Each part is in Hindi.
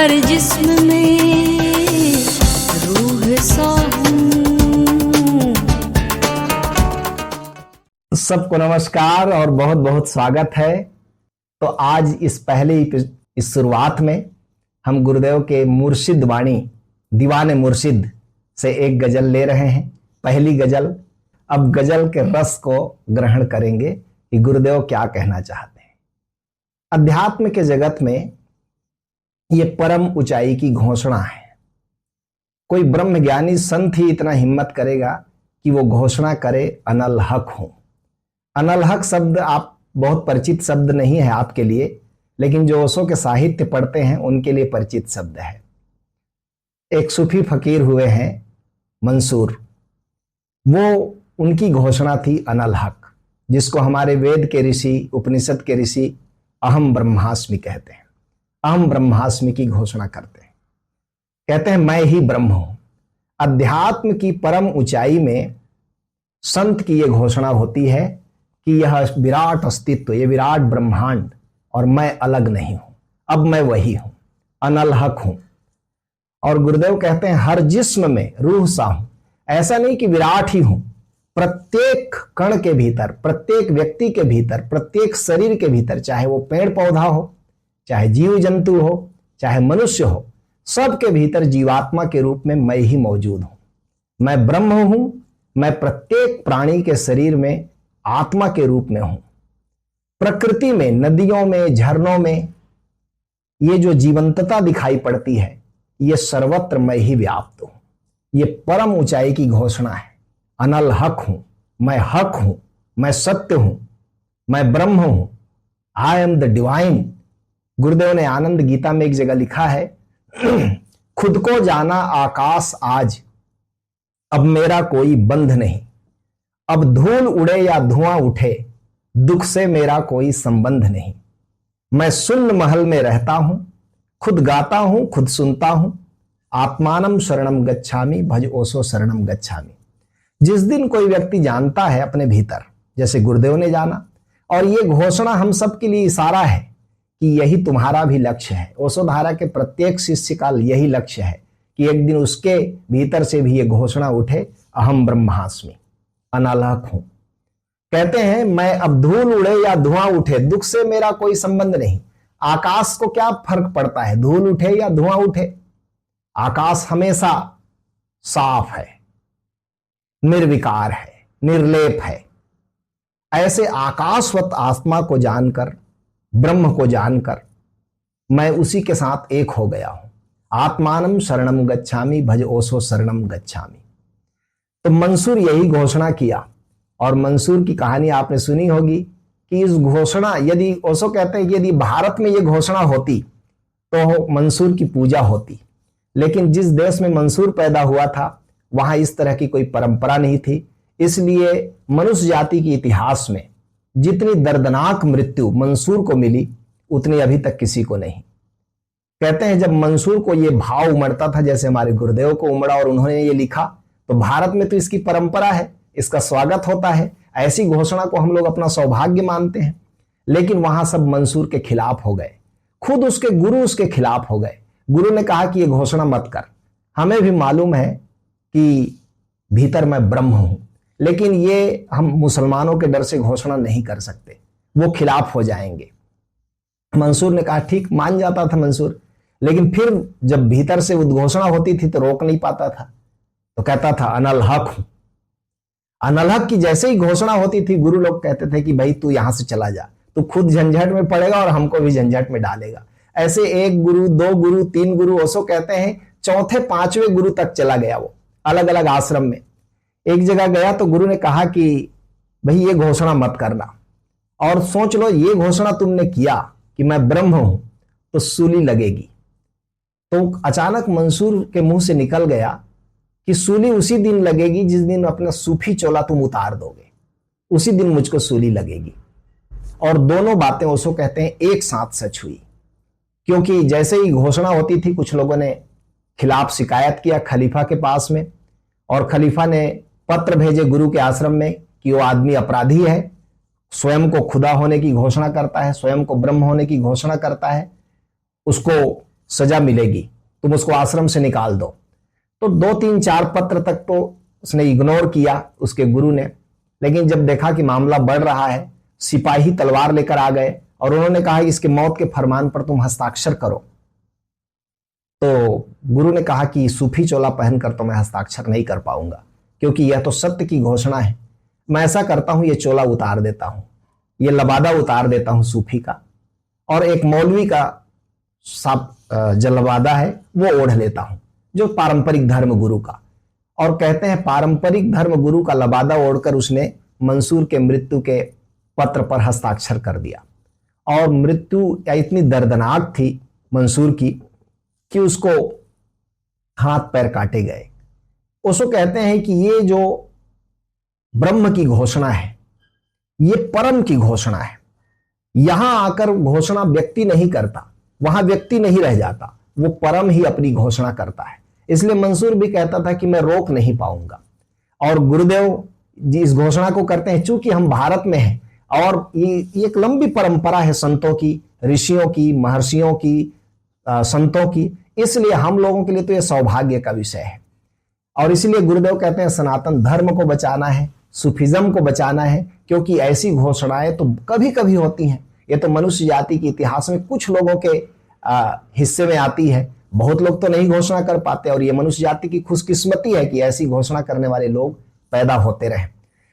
हर जिस्म में रूह सा हूँ। सबको नमस्कार और बहुत बहुत स्वागत है। तो आज इस शुरुआत में हम गुरुदेव के मुर्शिद वाणी दीवाने मुर्शिद से एक गजल ले रहे हैं। पहली गजल, अब गजल के रस को ग्रहण करेंगे कि गुरुदेव क्या कहना चाहते हैं। अध्यात्म के जगत में ये परम ऊंचाई की घोषणा है। कोई ब्रह्म ज्ञानी संत ही इतना हिम्मत करेगा कि वो घोषणा करे अनल हक हूं। अनल हक शब्द आप बहुत परिचित शब्द नहीं है आपके लिए, लेकिन जो ओशो के साहित्य पढ़ते हैं उनके लिए परिचित शब्द है। एक सूफी फकीर हुए हैं मंसूर, वो उनकी घोषणा थी अनल हक, जिसको हमारे वेद के ऋषि, उपनिषद के ऋषि अहम ब्रह्मास्मि कहते हैं। अहम ब्रह्मास्मि की घोषणा करते हैं, कहते हैं मैं ही ब्रह्म हूं। अध्यात्म की परम ऊंचाई में संत की यह घोषणा होती है कि यह विराट अस्तित्व, यह विराट ब्रह्मांड और मैं अलग नहीं हूं, अब मैं वही हूं, अनल हक हूं। और गुरुदेव कहते हैं हर जिस्म में रूह सा हूं। ऐसा नहीं कि विराट ही हूं, प्रत्येक कण के भीतर, प्रत्येक व्यक्ति के भीतर, प्रत्येक शरीर के भीतर, चाहे वो पेड़ पौधा हो, चाहे जीव जंतु हो, चाहे मनुष्य हो, सबके भीतर जीवात्मा के रूप में मैं ही मौजूद हूं। मैं ब्रह्म हूं। मैं प्रत्येक प्राणी के शरीर में आत्मा के रूप में हूं। प्रकृति में, नदियों में, झरनों में ये जो जीवंतता दिखाई पड़ती है, ये सर्वत्र मैं ही व्याप्त हूं। ये परम ऊंचाई की घोषणा है। अनल हक हूं, मैं हक हूं, मैं सत्य हूं, मैं ब्रह्म हूं। I am the divine. गुरुदेव ने आनंद गीता में एक जगह लिखा है, खुद को जाना आकाश आज, अब मेरा कोई बंध नहीं। अब धूल उड़े या धुआं उठे, दुख से मेरा कोई संबंध नहीं। मैं शून्य महल में रहता हूं, खुद गाता हूं, खुद सुनता हूं। आत्मानम शरणम गच्छामि, भज ओशो शरणम गच्छामि। जिस दिन कोई व्यक्ति जानता है अपने भीतर, जैसे गुरुदेव ने जाना, और ये घोषणा हम सब के लिए इशारा है कि यही तुम्हारा भी लक्ष्य है। ओशो धारा के प्रत्येक शिष्य का यही लक्ष्य है कि एक दिन उसके भीतर से भी ये घोषणा उठे, अहम ब्रह्मास्मि, अनल हक हूं। कहते हैं मैं अब धूल उड़े या धुआं उठे, दुख से मेरा कोई संबंध नहीं। आकाश को क्या फर्क पड़ता है, धूल उठे या धुआं उठे? आकाश हमेशा साफ है, निर्विकार है, निर्लेप है। ऐसे आकाशवत आत्मा को जानकर, ब्रह्म को जानकर मैं उसी के साथ एक हो गया हूं। आत्मानम शरणम गच्छामि, भज ओशो शरणम गच्छामि। तो मंसूर यही घोषणा किया। और मंसूर की कहानी आपने सुनी होगी कि इस घोषणा, यदि ओशो कहते हैं कि यदि भारत में यह घोषणा होती तो मंसूर की पूजा होती। लेकिन जिस देश में मंसूर पैदा हुआ था वहां इस तरह की कोई परंपरा नहीं थी। इसलिए मनुष्य जाति के इतिहास में जितनी दर्दनाक मृत्यु मंसूर को मिली, उतनी अभी तक किसी को नहीं। कहते हैं जब मंसूर को यह भाव उमड़ता था जैसे हमारे गुरुदेव को उमड़ा और उन्होंने ये लिखा, तो भारत में तो इसकी परंपरा है, इसका स्वागत होता है, ऐसी घोषणा को हम लोग अपना सौभाग्य मानते हैं। लेकिन वहां सब मंसूर के खिलाफ हो गए, खुद उसके गुरु उसके खिलाफ हो गए। गुरु ने कहा कि यह घोषणा मत कर, हमें भी मालूम है कि भीतर मैं ब्रह्म हूं, लेकिन ये हम मुसलमानों के डर से घोषणा नहीं कर सकते, वो खिलाफ हो जाएंगे। मंसूर ने कहा ठीक, मान जाता था मंसूर, लेकिन फिर जब भीतर से उद्घोषणा होती थी तो रोक नहीं पाता था, तो कहता था अनल हक हूं। अनल हक की जैसे ही घोषणा होती थी, गुरु लोग कहते थे कि भाई तू यहां से चला जा, तू खुद झंझट में पड़ेगा और हमको भी झंझट में डालेगा। ऐसे एक गुरु, दो गुरु, तीन गुरु, ओशो कहते हैं चौथे पांचवें गुरु तक चला गया वो, अलग अलग आश्रम में। एक जगह गया तो गुरु ने कहा कि भाई ये घोषणा मत करना, और सोच लो ये घोषणा तुमने किया कि मैं ब्रह्म हूं तो सूली लगेगी। तो अचानक मंसूर के मुंह से निकल गया कि सूली उसी दिन लगेगी जिस दिन अपना सूफी चोला तुम उतार दोगे, उसी दिन मुझको सूली लगेगी। और दोनों बातें ओशो कहते हैं एक साथ सच हुई, क्योंकि जैसे ही घोषणा होती थी कुछ लोगों ने खिलाफ शिकायत किया खलीफा के पास में, और खलीफा ने पत्र भेजे गुरु के आश्रम में कि वो आदमी अपराधी है, स्वयं को खुदा होने की घोषणा करता है, स्वयं को ब्रह्म होने की घोषणा करता है, उसको सजा मिलेगी, तुम उसको आश्रम से निकाल दो। तो 2-3-4 पत्र तक तो उसने इग्नोर किया उसके गुरु ने, लेकिन जब देखा कि मामला बढ़ रहा है, सिपाही तलवार लेकर आ गए और उन्होंने कहा इसके मौत के फरमान पर तुम हस्ताक्षर करो। तो गुरु ने कहा कि सूफी चोला पहनकर तो मैं हस्ताक्षर नहीं कर पाऊंगा, क्योंकि यह तो सत्य की घोषणा है। मैं ऐसा करता हूं, ये चोला उतार देता हूं, ये लबादा उतार देता हूं सूफी का, और एक मौलवी का जलवादा है वो ओढ़ लेता हूं, जो पारंपरिक धर्म गुरु का। और कहते हैं पारंपरिक धर्म गुरु का लबादा ओढ़कर उसने मंसूर के मृत्यु के पत्र पर हस्ताक्षर कर दिया। और मृत्यु इतनी दर्दनाक थी मंसूर की कि उसको हाथ पैर काटे गए। उसको कहते हैं कि ये जो ब्रह्म की घोषणा है, ये परम की घोषणा है। यहां आकर घोषणा व्यक्ति नहीं करता, वहां व्यक्ति नहीं रह जाता, वो परम ही अपनी घोषणा करता है। इसलिए मंसूर भी कहता था कि मैं रोक नहीं पाऊंगा। और गुरुदेव जी इस घोषणा को करते हैं, चूंकि हम भारत में हैं और ये एक लंबी परंपरा है संतों की, ऋषियों की, महर्षियों की, संतों की, इसलिए हम लोगों के लिए तो यह सौभाग्य का विषय है। और इसलिए गुरुदेव कहते हैं सनातन धर्म को बचाना है, सूफिज्म को बचाना है, क्योंकि ऐसी घोषणाएं तो कभी कभी होती हैं। ये तो मनुष्य जाति के इतिहास में कुछ लोगों के हिस्से में आती है, बहुत लोग तो नहीं घोषणा कर पाते, और ये मनुष्य जाति की खुशकिस्मती है कि ऐसी घोषणा करने वाले लोग पैदा होते रहे।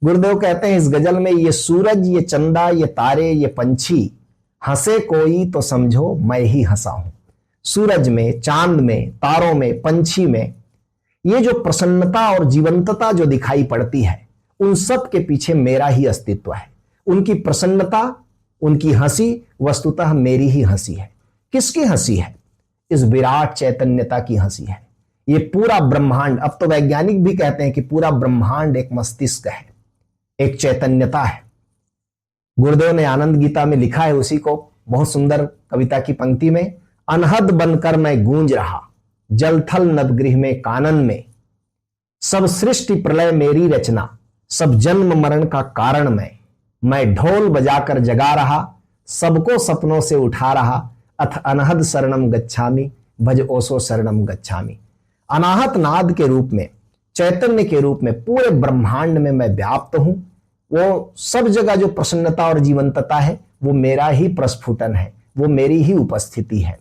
गुरुदेव कहते हैं इस गजल में, ये सूरज, ये चंदा, ये तारे, ये पंछी, हंसे कोई तो समझो मैं ही हंसा हूं। सूरज में, चांद में, तारों में, पंछी में ये जो प्रसन्नता और जीवंतता जो दिखाई पड़ती है, उन सब के पीछे मेरा ही अस्तित्व है। उनकी प्रसन्नता, उनकी हंसी वस्तुतः मेरी ही हंसी है। किसकी हंसी है? इस विराट चैतन्यता की हंसी है। ये पूरा ब्रह्मांड, अब तो वैज्ञानिक भी कहते हैं कि पूरा ब्रह्मांड एक मस्तिष्क है, एक चैतन्यता है। गुरुदेव ने आनंद गीता में लिखा है उसी को बहुत सुंदर कविता की पंक्ति में, अनहद बनकर मैं गूंज रहा जलथल नवगृह में कानन में, सब सृष्टि प्रलय मेरी रचना, सब जन्म मरण का कारण मैं ढोल बजाकर जगा रहा, सबको सपनों से उठा रहा, अथ अनहद शरणम गच्छामि भज ओसो शरणम गच्छामि। अनाहत नाद के रूप में, चैतन्य के रूप में पूरे ब्रह्मांड में मैं व्याप्त हूं। वो सब जगह जो प्रसन्नता और जीवंतता है वो मेरा ही प्रस्फुटन है, वो मेरी ही उपस्थिति है।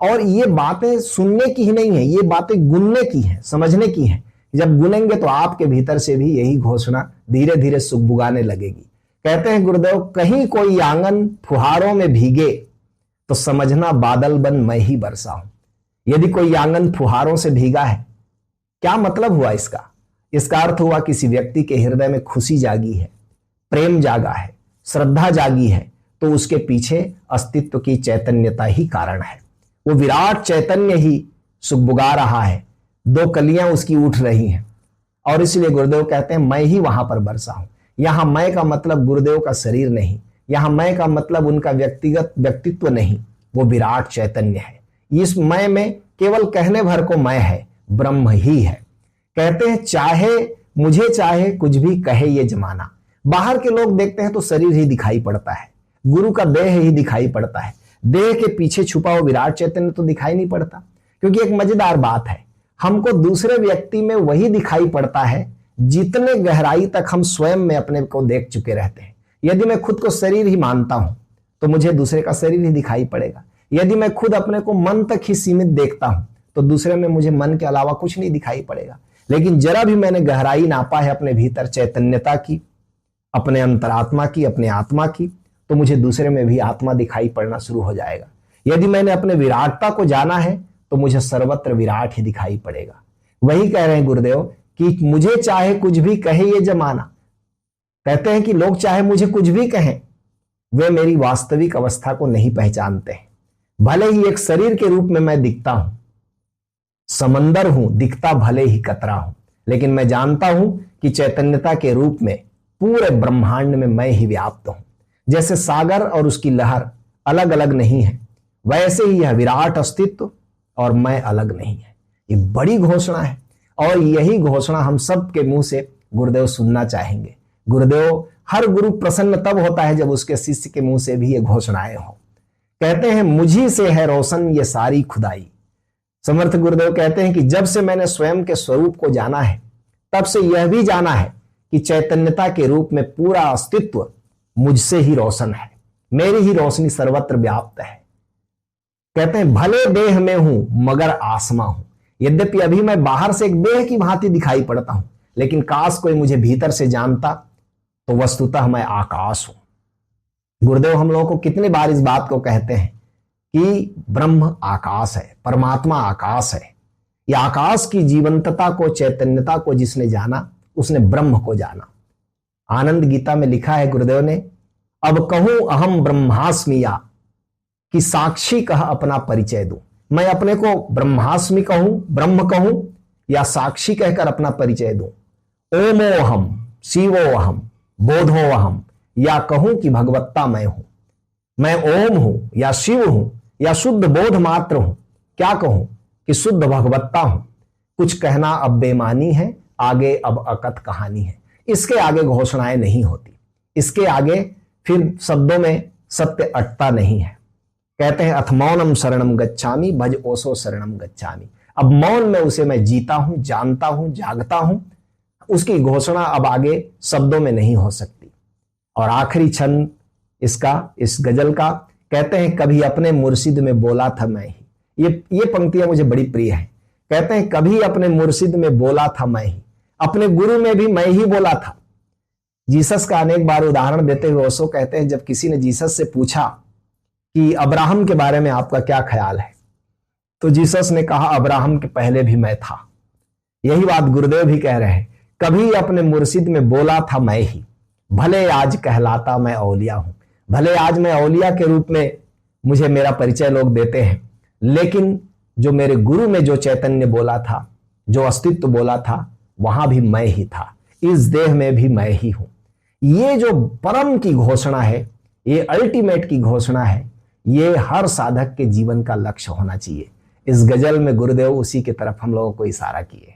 और ये बातें सुनने की ही नहीं है, ये बातें गुनने की है, समझने की है। जब गुनेंगे तो आपके भीतर से भी यही घोषणा धीरे धीरे सुगबुगाने लगेगी। कहते हैं गुरुदेव, कहीं कोई आंगन फुहारों में भीगे तो समझना बादल बन मैं ही बरसा हूं। यदि कोई आंगन फुहारों से भीगा है, क्या मतलब हुआ इसका? इसका अर्थ हुआ किसी व्यक्ति के हृदय में खुशी जागी है, प्रेम जागा है, श्रद्धा जागी है, तो उसके पीछे अस्तित्व की चैतन्यता ही कारण है। वो विराट चैतन्य ही सुगबुगा रहा है, दो कलियां उसकी उठ रही हैं। और इसलिए गुरुदेव कहते हैं मैं ही वहां पर बरसा हूं। यहां मैं का मतलब गुरुदेव का शरीर नहीं, यहां मैं का मतलब उनका व्यक्तिगत व्यक्तित्व नहीं, वो विराट चैतन्य है। इस मैं में केवल कहने भर को मैं है, ब्रह्म ही है। कहते हैं चाहे मुझे चाहे कुछ भी कहे ये जमाना। बाहर के लोग देखते हैं तो शरीर ही दिखाई पड़ता है, गुरु का देह ही दिखाई पड़ता है, देह के पीछे छुपा हुआ विराट चैतन्य तो दिखाई नहीं पड़ता। क्योंकि एक मजेदार बात है, हमको दूसरे व्यक्ति में वही दिखाई पड़ता है जितने गहराई तक हम स्वयं में अपने को देख चुके रहते हैं। यदि मैं खुद को शरीर ही मानता हूं तो मुझे दूसरे का शरीर ही दिखाई पड़ेगा। यदि मैं खुद अपने को मन तक ही सीमित देखता हूं तो दूसरे में मुझे मन के अलावा कुछ नहीं दिखाई पड़ेगा। लेकिन जरा भी मैंने गहराई नापा है अपने भीतर चैतन्यता की, अपने अंतरात्मा की, अपने आत्मा की, तो मुझे दूसरे में भी आत्मा दिखाई पड़ना शुरू हो जाएगा। यदि मैंने अपने विराटता को जाना है तो मुझे सर्वत्र विराट ही दिखाई पड़ेगा। वही कह रहे हैं गुरुदेव कि मुझे चाहे कुछ भी कहे ये जमाना। कहते हैं कि लोग चाहे मुझे कुछ भी कहें, वे मेरी वास्तविक अवस्था को नहीं पहचानते हैं। भले ही एक शरीर के रूप में मैं दिखता हूं, समंदर हूं, दिखता भले ही कतरा हूं, लेकिन मैं जानता हूं कि चैतन्यता के रूप में पूरे ब्रह्मांड में मैं ही व्याप्त हूं। जैसे सागर और उसकी लहर अलग अलग नहीं है, वैसे ही यह विराट अस्तित्व और मैं अलग नहीं है। ये बड़ी घोषणा है और यही घोषणा हम सब के मुंह से गुरुदेव सुनना चाहेंगे। गुरुदेव, हर गुरु प्रसन्न तब होता है जब उसके शिष्य के मुंह से भी ये घोषणाएं हो। कहते हैं मुझी से है रोशन ये सारी खुदाई। समर्थ गुरुदेव कहते हैं कि जब से मैंने स्वयं के स्वरूप को जाना है, तब से यह भी जाना है कि चैतन्यता के रूप में पूरा अस्तित्व मुझसे ही रोशन है, मेरी ही रोशनी सर्वत्र व्याप्त है। कहते हैं भले देह में हूं मगर आसमा हूं। यद्यपि अभी मैं बाहर से एक देह की भांति दिखाई पड़ता हूं, लेकिन काश कोई मुझे भीतर से जानता तो वस्तुतः मैं आकाश हूं। गुरुदेव हम लोगों को कितनी बार इस बात को कहते हैं कि ब्रह्म आकाश है, परमात्मा आकाश है। यह आकाश की जीवंतता को, चैतन्यता को जिसने जाना उसने ब्रह्म को जाना। आनंद गीता में लिखा है गुरुदेव ने, अब कहूं अहम ब्रह्मास्मि या, कि साक्षी कह अपना परिचय दूं। मैं अपने को ब्रह्मास्मि कहूं, ब्रह्म कहूं, या साक्षी कहकर अपना परिचय दूं। ओमोहम, शिवोहम, बोधोहम, या कहूं कि भगवत्ता मैं हूं। मैं ओम हूं या शिव हूं या शुद्ध बोध मात्र हूं। क्या कहूं कि शुद्ध भगवत्ता हूं। कुछ कहना अब बेमानी है, आगे अब अकथ कहानी है। इसके आगे घोषणाएं नहीं होती, इसके आगे फिर शब्दों में सत्य अटता नहीं है। कहते हैं अथ मौनम शरणम गच्छामि भज ओसो शरणम गच्छामि। अब मौन में उसे मैं जीता हूं, जानता हूं, जागता हूं। उसकी घोषणा अब आगे शब्दों में नहीं हो सकती। और आखिरी छंद इसका, इस गजल का, कहते हैं कभी अपने मुर्शिद में बोला था मैं ही। ये पंक्तियां मुझे बड़ी प्रिय हैं। कहते हैं कभी अपने मुर्शिद में बोला था मैं ही, अपने गुरु में भी मैं ही बोला था। जीसस का अनेक बार उदाहरण देते हुए ओशो कहते हैं जब किसी ने जीसस से पूछा कि अब्राहम के बारे में आपका क्या ख्याल है, तो जीसस ने कहा अब्राहम के पहले भी मैं था। यही बात गुरुदेव भी कह रहे हैं, कभी अपने मुर्शिद में बोला था मैं ही, भले आज कहलाता मैं औलिया हूं। भले आज मैं औलिया के रूप में मुझे मेरा परिचय लोग देते हैं, लेकिन जो मेरे गुरु में जो चैतन्य बोला था, जो अस्तित्व बोला था, वहां भी मैं ही था। इस देह में भी मैं ही हूं। ये जो परम की घोषणा है, ये अल्टीमेट की घोषणा है, ये हर साधक के जीवन का लक्ष्य होना चाहिए। इस गजल में गुरुदेव उसी की तरफ हम लोगों को इशारा किए।